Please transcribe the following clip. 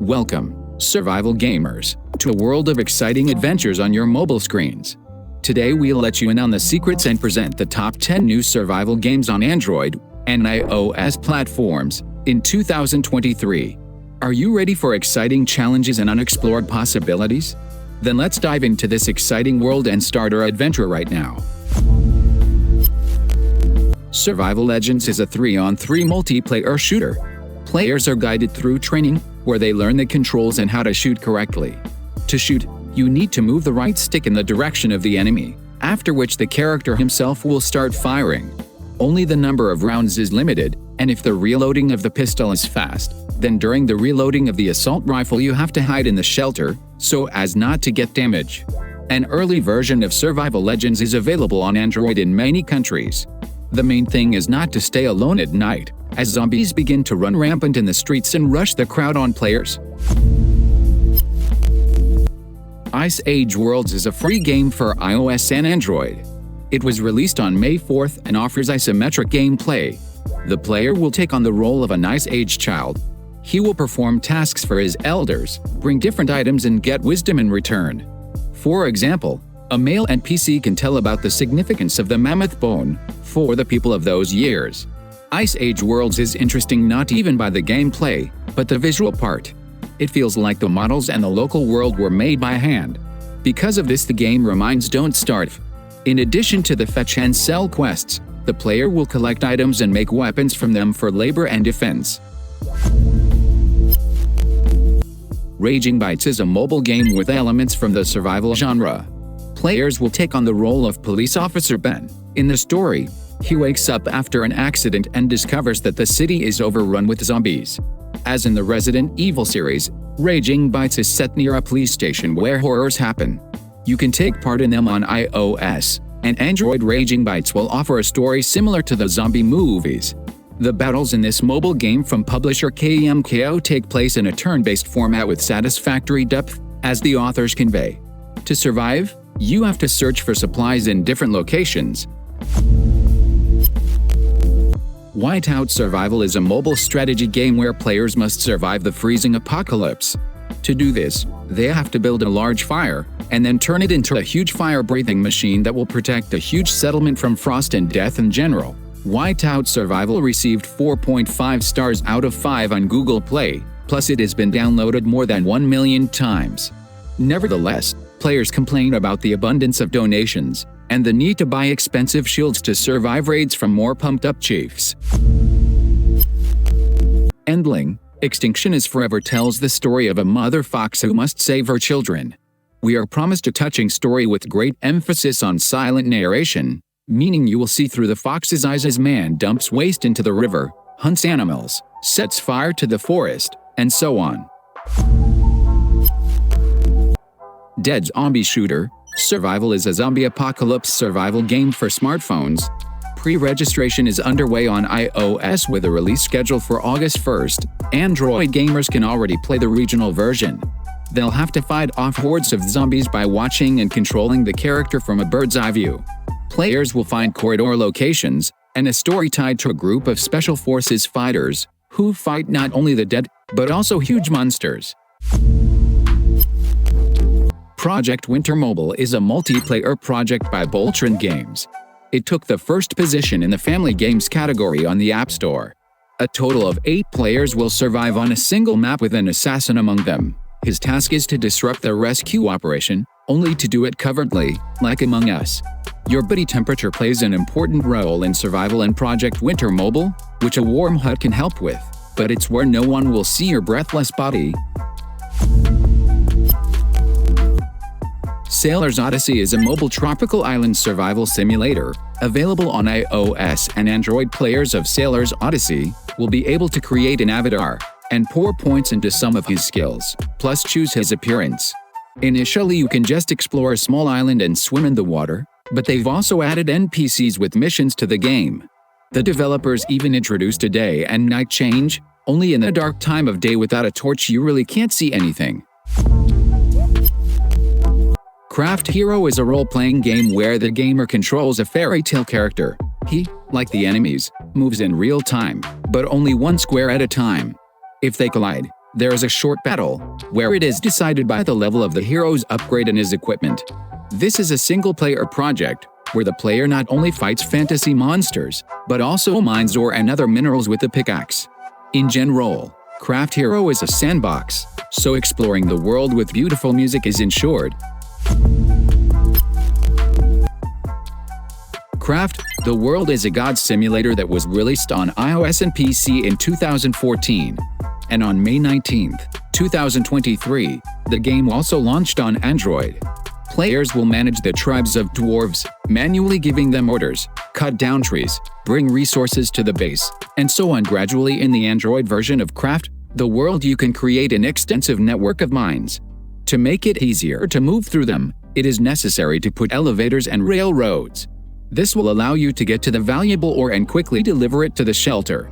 Welcome, survival gamers, to a world of exciting adventures on your mobile screens. Today we'll let you in on the secrets and present the top 10 new survival games on Android and iOS platforms in 2023. Are you ready for exciting challenges and unexplored possibilities? Then let's dive into this exciting world and start our adventure right now. Survival Legends is a 3-on-3 multiplayer shooter. Players are guided through training, where they learn the controls and how to shoot correctly. To shoot, you need to move the right stick in the direction of the enemy, after which the character himself will start firing. Only the number of rounds is limited, and if the reloading of the pistol is fast, then during the reloading of the assault rifle you have to hide in the shelter, so as not to get damage. An early version of Survival Legends is available on Android in many countries. The main thing is not to stay alone at night, as zombies begin to run rampant in the streets and rush the crowd on players. Eiszeitwelten is a free game for iOS and Android. It was released on May 4th and offers isometric gameplay. The player will take on the role of an Ice Age child. He will perform tasks for his elders, bring different items and get wisdom in return. For example, a male NPC can tell about the significance of the mammoth bone for the people of those years. Eiszeitwelten is interesting not even by the gameplay, but the visual part. It feels like the models and the local world were made by hand. Because of this, the game reminds Don't Starve. In addition to the fetch and sell quests, the player will collect items and make weapons from them for labor and defense. Raging Bytes is a mobile game with elements from the survival genre. Players will take on the role of police officer Ben. In the story, he wakes up after an accident and discovers that the city is overrun with zombies. As in the Resident Evil series, Raging Bytes is set near a police station where horrors happen. You can take part in them on iOS and Android. Raging Bytes will offer a story similar to the zombie movies. The battles in this mobile game from publisher KMKO take place in a turn-based format with satisfactory depth, as the authors convey. To survive, you have to search for supplies in different locations. Whiteout Survival is a mobile strategy game where players must survive the freezing apocalypse. To do this, they have to build a large fire, and then turn it into a huge fire-breathing machine that will protect a huge settlement from frost and death in general. Whiteout Survival received 4.5 stars out of 5 on Google Play, plus it has been downloaded more than 1 million times. Nevertheless, players complain about the abundance of donations and the need to buy expensive shields to survive raids from more pumped-up chiefs. Endling, Extinction is Forever tells the story of a mother fox who must save her children. We are promised a touching story with great emphasis on silent narration, meaning you will see through the fox's eyes as man dumps waste into the river, hunts animals, sets fire to the forest, and so on. Dead Zombie Shooter Survival is a zombie apocalypse survival game for smartphones. Pre-registration is underway on iOS with a release scheduled for August 1st. Android gamers can already play the regional version. They'll have to fight off hordes of zombies by watching and controlling the character from a bird's eye view. Players will find corridor locations and a story tied to a group of special forces fighters who fight not only the dead, but also huge monsters. Project Winter Mobile is a multiplayer project by Boltron Games. It took the first position in the family games category on the App Store. A total of 8 players will survive on a single map with an assassin among them. His task is to disrupt the rescue operation, only to do it covertly, like Among Us. Your body temperature plays an important role in survival in Project Winter Mobile, which a warm hut can help with, but it's where no one will see your breathless body. Sailor's Odyssey is a mobile tropical island survival simulator. Available on iOS and Android. Players of Sailor's Odyssey will be able to create an avatar and pour points into some of his skills, plus choose his appearance. Initially you can just explore a small island and swim in the water, but they've also added NPCs with missions to the game. The developers even introduced a day and night change. Only in the dark time of day without a torch you really can't see anything. Craft Hero is a role-playing game where the gamer controls a fairy tale character. He, like the enemies, moves in real time, but only one square at a time. If they collide, There is a short battle, where it is decided by the level of the hero's upgrade and his equipment. This is a single-player project, where the player not only fights fantasy monsters, but also mines ore and other minerals with the pickaxe. In general, Craft Hero is a sandbox, so exploring the world with beautiful music is ensured. Craft the World is a god simulator that was released on iOS and PC in 2014. And on May 19, 2023, the game also launched on Android. Players will manage the tribes of dwarves, manually giving them orders, cut down trees, bring resources to the base, and so on. Gradually in the Android version of Craft the World you can create an extensive network of mines. To make it easier to move through them, it is necessary to put elevators and railroads. This will allow you to get to the valuable ore and quickly deliver it to the shelter.